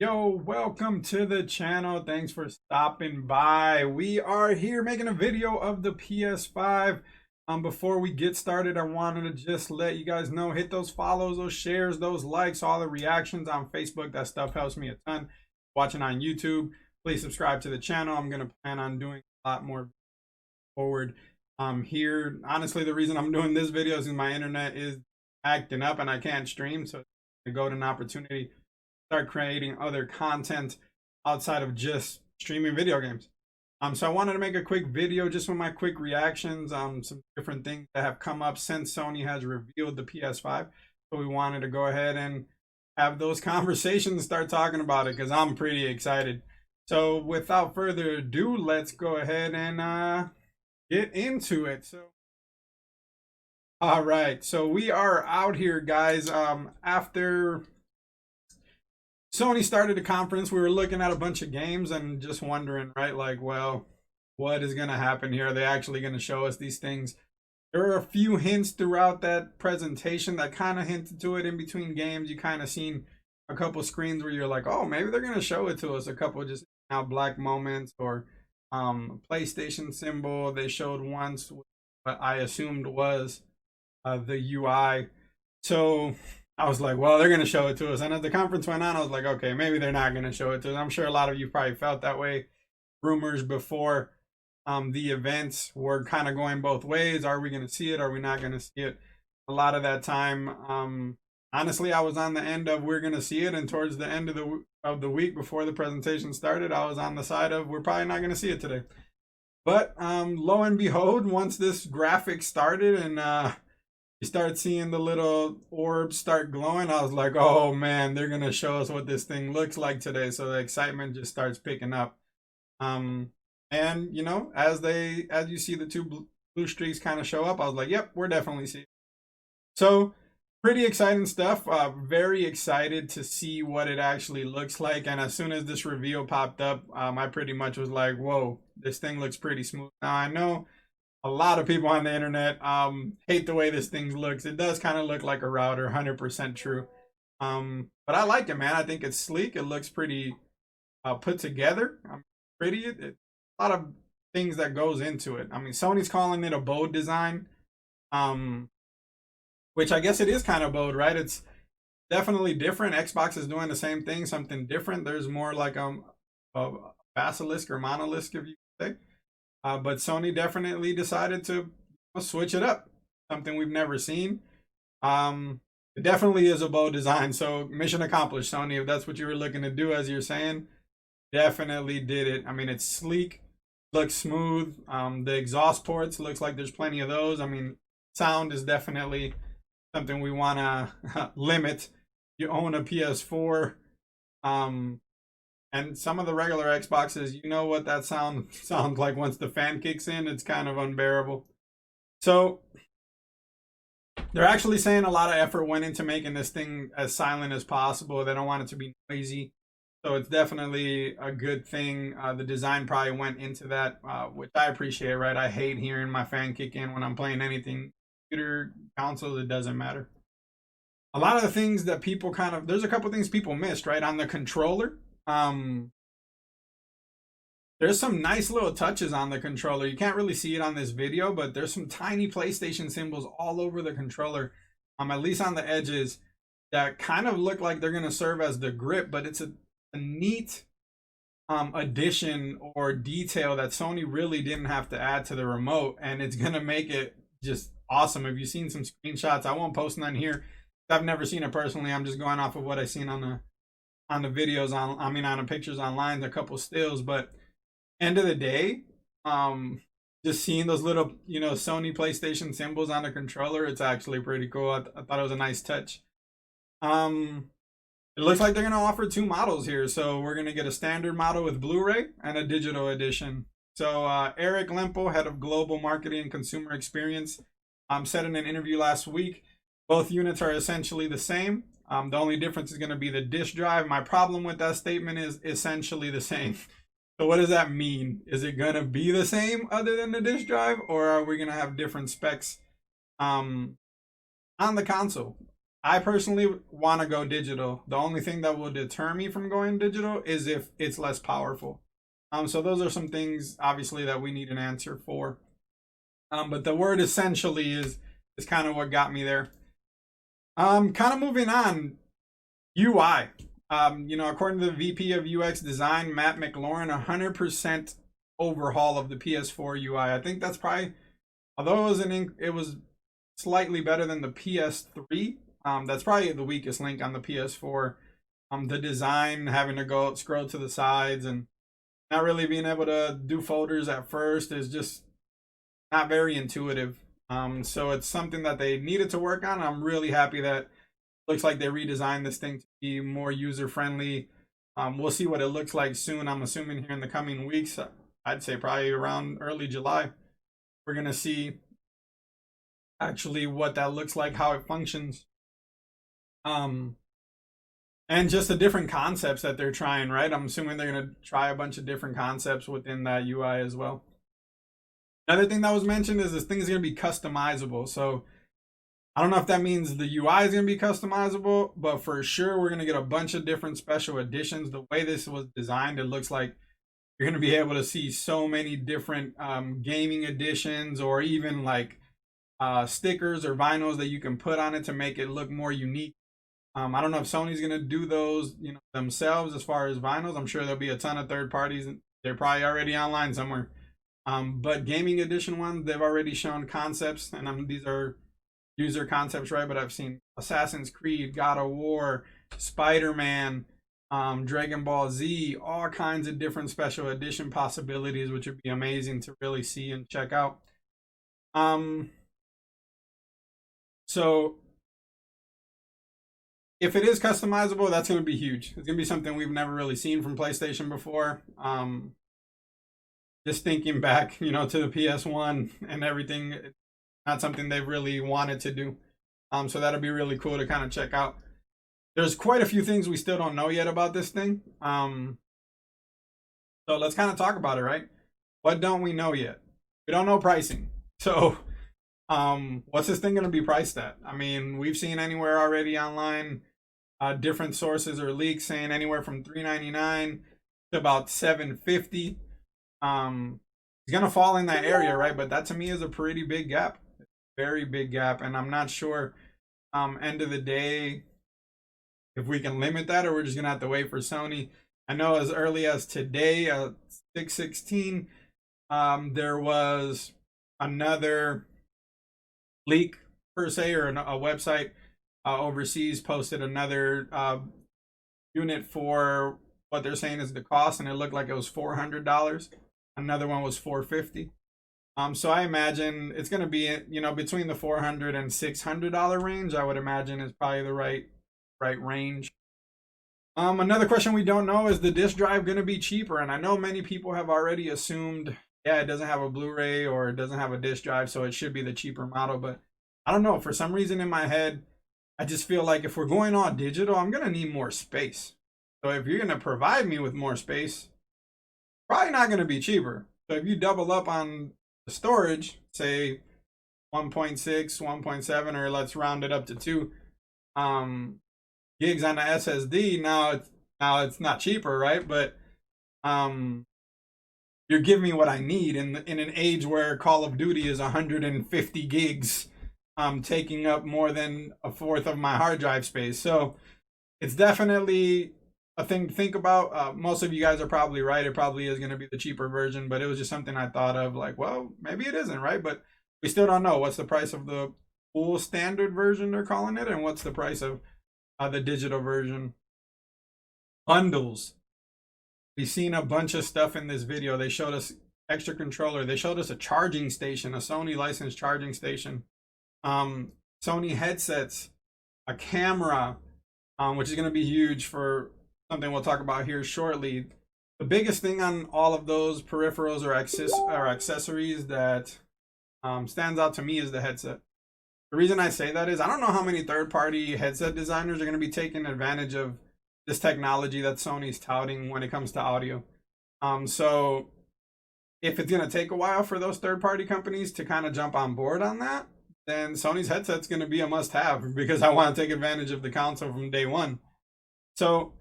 Yo, welcome to the channel. Thanks for stopping by. We are here making a video of the PS5. Before we get started, I wanted to just let you guys know, hit those follows, those shares, those likes, all the reactions on Facebook. That stuff helps me a ton. Watching on YouTube, please subscribe to the channel. I'm going to plan on doing a lot more forward here. Honestly, the reason I'm doing this video is my internet is acting up and I can't stream, so I go to an opportunity start creating other content outside of just streaming video games. So I wanted to make a quick video just with my quick reactions, some different things that have come up since Sony has revealed the PS5. So we wanted to go ahead and have those conversations, start talking about it, because I'm pretty excited. So without further ado, let's go ahead and get into it. All right, so we are out here, guys. After Sony started the conference, we were looking at a bunch of games and just wondering, right, like, well, what is going to happen here? Are they actually going to show us these things? There were a few hints throughout that presentation that kind of hinted to it in between games. You kind of seen a couple screens where you're like, oh, maybe they're going to show it to us. A couple just now black moments or PlayStation symbol they showed once, what I assumed was the UI. So I was like, well, they're going to show it to us. And as the conference went on, I was like, okay, maybe they're not going to show it to us. I'm sure a lot of you probably felt that way. Rumors before the events were kind of going both ways. Are we going to see it? Are we not going to see it? A lot of that time, honestly, I was on the end of we're going to see it. And towards the end of the week before the presentation started, I was on the side of we're probably not going to see it today. But lo and behold, once this graphic started and you start seeing the little orbs start glowing, I was like, oh man, they're gonna show us what this thing looks like today. So the excitement just starts picking up. And you know, as you see the two blue streaks kind of show up, I was like, yep, we're definitely seeing. So pretty exciting stuff. Very excited to see what it actually looks like. And as soon as this reveal popped up, I pretty much was like, whoa, this thing looks pretty smooth. Now I know a lot of people on the internet hate the way this thing looks. It does kind of look like a router, 100% true. But I like it, man. I think it's sleek. It looks pretty put together. Pretty. A lot of things that goes into it. I mean, Sony's calling it a bold design, which I guess it is kind of bold, right? It's definitely different. Xbox is doing the same thing, something different. There's more like a basilisk or monolith, if you say. But Sony definitely decided to switch it up, something we've never seen. It definitely is a bold design, so mission accomplished, Sony. If that's what you were looking to do, as you're saying, definitely did it. I mean, it's sleek, looks smooth. The exhaust ports looks like there's plenty of those. I mean, sound is definitely something we want to limit. You own a PS4. And some of the regular Xboxes, you know what that sounds like once the fan kicks in. It's kind of unbearable. So they're actually saying a lot of effort went into making this thing as silent as possible. They don't want it to be noisy. So it's definitely a good thing. The design probably went into that, which I appreciate, right? I hate hearing my fan kick in when I'm playing anything. Computer, console, it doesn't matter. A lot of the things that people there's a couple things people missed, right? On the controller. There's some nice little touches on the controller. You can't really see it on this video, but there's some tiny PlayStation symbols all over the controller, at least on the edges, that kind of look like they're going to serve as the grip, but it's a neat addition or detail that Sony really didn't have to add to the remote, and it's going to make it just awesome. If you've seen some screenshots, I won't post none here. I've never seen it personally. I'm just going off of what I've seen on the videos on the pictures online, a couple stills. But end of the day, just seeing those little Sony PlayStation symbols on the controller, it's actually pretty cool. I thought it was a nice touch. It looks like they're gonna offer two models here, so we're gonna get a standard model with Blu-ray and a digital edition. So Eric Lempo, head of global marketing and consumer experience, said in an interview last week, both units are essentially the same. The only difference is going to be the disk drive. My problem with that statement is essentially the same. So what does that mean? Is it going to be the same other than the disk drive, or are we going to have different specs on the console? I personally want to go digital. The only thing that will deter me from going digital is if it's less powerful. So those are some things obviously that we need an answer for. But the word essentially is kind of what got me there. Kind of moving on, UI. According to the VP of UX design, Matt McLaurin, 100% overhaul of the PS4 UI. I think that's probably, although it was slightly better than the PS3. That's probably the weakest link on the PS4. The design, having to go scroll to the sides and not really being able to do folders at first is just not very intuitive. So it's something that they needed to work on. I'm really happy that looks like they redesigned this thing to be more user friendly. We'll see what it looks like soon. I'm assuming here in the coming weeks. I'd say probably around early July, we're gonna see actually what that looks like, how it functions. And just the different concepts that they're trying, right? I'm assuming they're gonna try a bunch of different concepts within that UI as well. Another thing that was mentioned is this thing is gonna be customizable. So I don't know if that means the UI is going to be customizable, but for sure we're going to get a bunch of different special editions. The way this was designed, it looks like you're going to be able to see so many different gaming editions, or even like stickers or vinyls that you can put on it to make it look more unique. I don't know if Sony's going to do those, themselves as far as vinyls. I'm sure there'll be a ton of third parties. They're probably already online somewhere. But gaming edition ones, they've already shown concepts, and these are user concepts, right? But I've seen Assassin's Creed, God of War, Spider-Man, Dragon Ball Z, all kinds of different special edition possibilities, which would be amazing to really see and check out. So if it is customizable, that's going to be huge. It's going to be something we've never really seen from PlayStation before. Just thinking back, to the PS1 and everything, not something they've really wanted to do. So that'll be really cool to kind of check out. There's quite a few things we still don't know yet about this thing. So let's kind of talk about it, right? What don't we know yet? We don't know pricing. So what's this thing going to be priced at? I mean, we've seen anywhere already online, different sources or leaks saying anywhere from $399 to about $750. It's going to fall in that area, right? But that to me is a pretty big gap. Very big gap, and I'm not sure end of the day if we can limit that, or we're just gonna have to wait for Sony. I know as early as today, 6/16, there was another leak per se, or a website overseas posted another unit for what they're saying is the cost, and it looked like it was $400. Another one was $450. So I imagine it's going to be, between the $400 and $600 range. I would imagine is probably the right range. Another question we don't know is the disk drive going to be cheaper? And I know many people have already assumed, yeah, it doesn't have a Blu-ray or it doesn't have a disk drive, so it should be the cheaper model. But I don't know. For some reason in my head, I just feel like if we're going all digital, I'm going to need more space. So if you're going to provide me with more space, probably not going to be cheaper. So if you double up on the storage, say 1.6, 1.7, or let's round it up to 2 gigs on the SSD, now it's not cheaper, right? But you're giving me what I need in an age where Call of Duty is 150 gigs, taking up more than a fourth of my hard drive space. So it's definitely a thing to think about. Most of you guys are probably right. It probably is going to be the cheaper version, but it was just something I thought of, like, well, maybe it isn't, right? But we still don't know what's the price of the full standard version they're calling it, and what's the price of the digital version. Bundles. We've seen a bunch of stuff in this video. They showed us extra controller. They showed us a charging station, a Sony licensed charging station, Sony headsets, a camera, which is going to be huge for something we'll talk about here shortly. The biggest thing on all of those peripherals or accessories that stands out to me is the headset. The reason I say that is I don't know how many third-party headset designers are going to be taking advantage of this technology that Sony's touting when it comes to audio. So if it's going to take a while for those third-party companies to kind of jump on board on that, then Sony's headset's going to be a must-have because I want to take advantage of the console from day one. So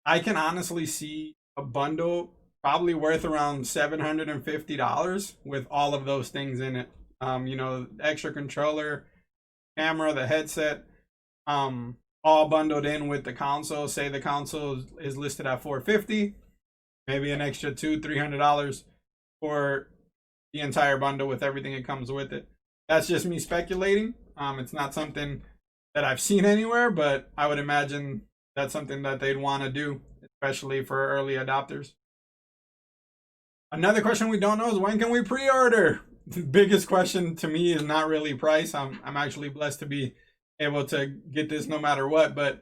I can honestly see a bundle probably worth around $750 with all of those things in it. You know, extra controller, camera, the headset, all bundled in with the console. Say the console is listed at $450, maybe an extra $200-300 for the entire bundle with everything that comes with it. That's just me speculating. It's not something that I've seen anywhere, but I would imagine that's something that they'd want to do, especially for early adopters. Another question we don't know is, when can we pre-order? The biggest question to me is not really price. I'm actually blessed to be able to get this no matter what, but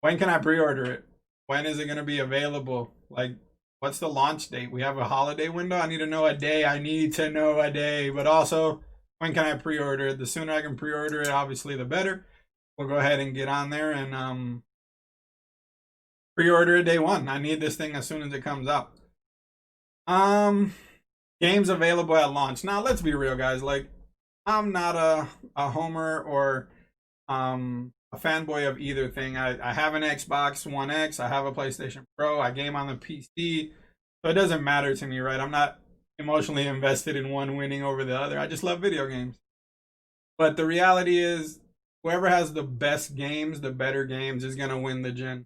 when can I pre-order it? When is it going to be available? Like, what's the launch date? We have a holiday window. I need to know a day. But also, when can I pre-order it? The sooner I can pre-order it, obviously, the better. We'll go ahead and get on there and pre-order it day one. I need this thing as soon as it comes out. Games available at launch. Now, let's be real, guys. Like, I'm not a homer or a fanboy of either thing. I have an Xbox One X. I have a PlayStation Pro. I game on the PC. So it doesn't matter to me, right? I'm not emotionally invested in one winning over the other. I just love video games. But the reality is, whoever has the best games, the better games, is going to win the gen.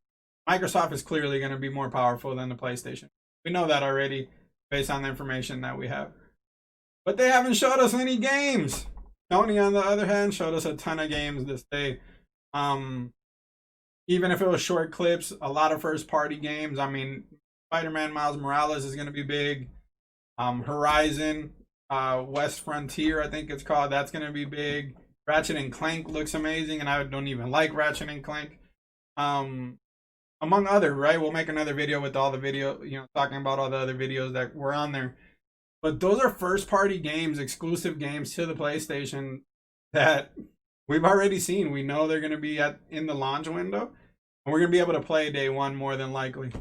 Microsoft is clearly going to be more powerful than the PlayStation. We know that already based on the information that we have. But they haven't showed us any games. Sony, on the other hand, showed us a ton of games this day. Even if it was short clips, a lot of first-party games. I mean, Spider-Man Miles Morales is going to be big. Horizon, West Frontier, I think it's called. That's going to be big. Ratchet and Clank looks amazing, and I don't even like Ratchet and Clank. Among other, right? We'll make another video with all the video, you know, talking about all the other videos that were on there. But those are first-party games, exclusive games to the PlayStation that we've already seen. We know they're going to be in the launch window, and we're going to be able to play day one more than likely.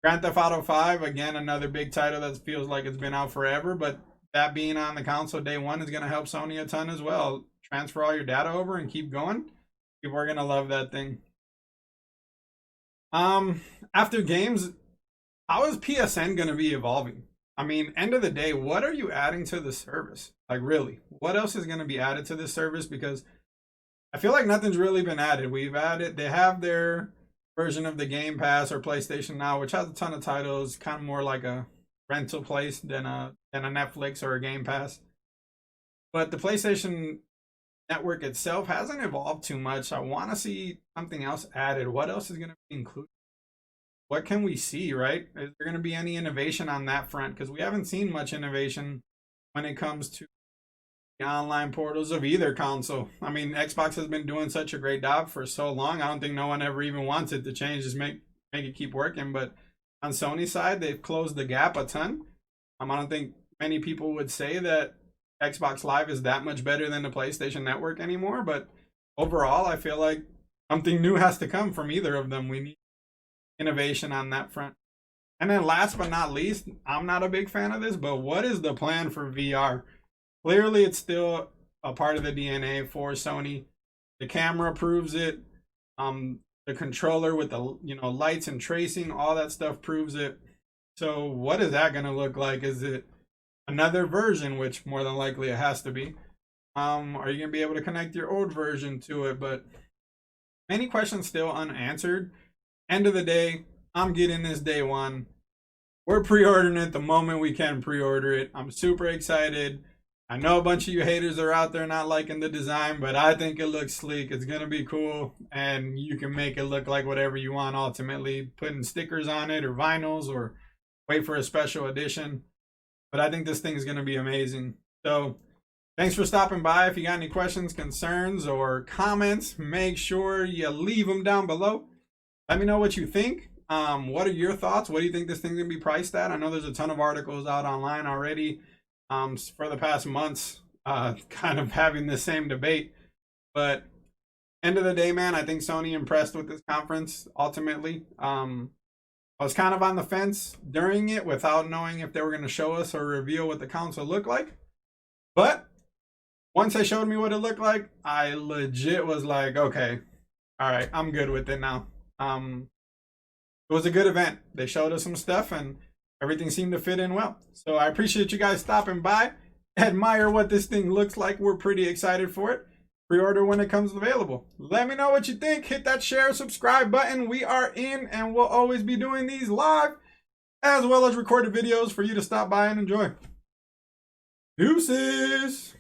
Grand Theft Auto 5, again, another big title that feels like it's been out forever, but that being on the console day one is going to help Sony a ton as well. Transfer all your data over and keep going. People are going to love that thing. After games, how is PSN going to be evolving? I mean, end of the day, what are you adding to the service? Like, really, what else is going to be added to this service? Because I feel like nothing's really been added. They have their version of the Game Pass or PlayStation Now, which has a ton of titles, kind of more like a rental place than a Netflix or a Game Pass. But the PlayStation Network itself hasn't evolved too much. I want to see something else added. What else is going to be included? What can we see, right? Is there going to be any innovation on that front? Because we haven't seen much innovation when it comes to the online portals of either console. I mean, Xbox has been doing such a great job for so long. I don't think no one ever even wants it to change, just make it keep working. But on Sony's side, they've closed the gap a ton. I don't think many people would say that Xbox Live is that much better than the PlayStation Network anymore. But overall, I feel like something new has to come from either of them. We need innovation on that front. And then last but not least, I'm not a big fan of this, but what is the plan for VR? Clearly, it's still a part of the DNA for Sony. The camera proves it. The controller with the lights and tracing, all that stuff proves it. So what is that going to look like? Is it another version, which more than likely it has to be? Are you going to be able to connect your old version to it? But many questions still unanswered. End of the day, I'm getting this day one. We're pre-ordering it the moment we can pre-order it. I'm super excited. I know a bunch of you haters are out there not liking the design, but I think it looks sleek. It's going to be cool, and you can make it look like whatever you want ultimately, putting stickers on it or vinyls or wait for a special edition. But I think this thing is going to be amazing. So thanks for stopping by. If you got any questions, concerns, or comments, make sure you leave them down below. Let me know what you think. What are your thoughts? What do you think this thing's going to be priced at? I know there's a ton of articles out online already for the past months kind of having the same debate. But end of the day, man, I think Sony impressed with this conference ultimately. I was kind of on the fence during it without knowing if they were going to show us or reveal what the console looked like. But Once they showed me what it looked like, I legit was like, okay, all right, I'm good with it now. It was a good event. They showed us some stuff and everything seemed to fit in well. So I appreciate you guys stopping by. Admire what this thing looks like. We're pretty excited for it. Pre-order when it comes available. Let me know what you think. Hit that share, subscribe button. We are in and we'll always be doing these live as well as recorded videos for you to stop by and enjoy. Deuces.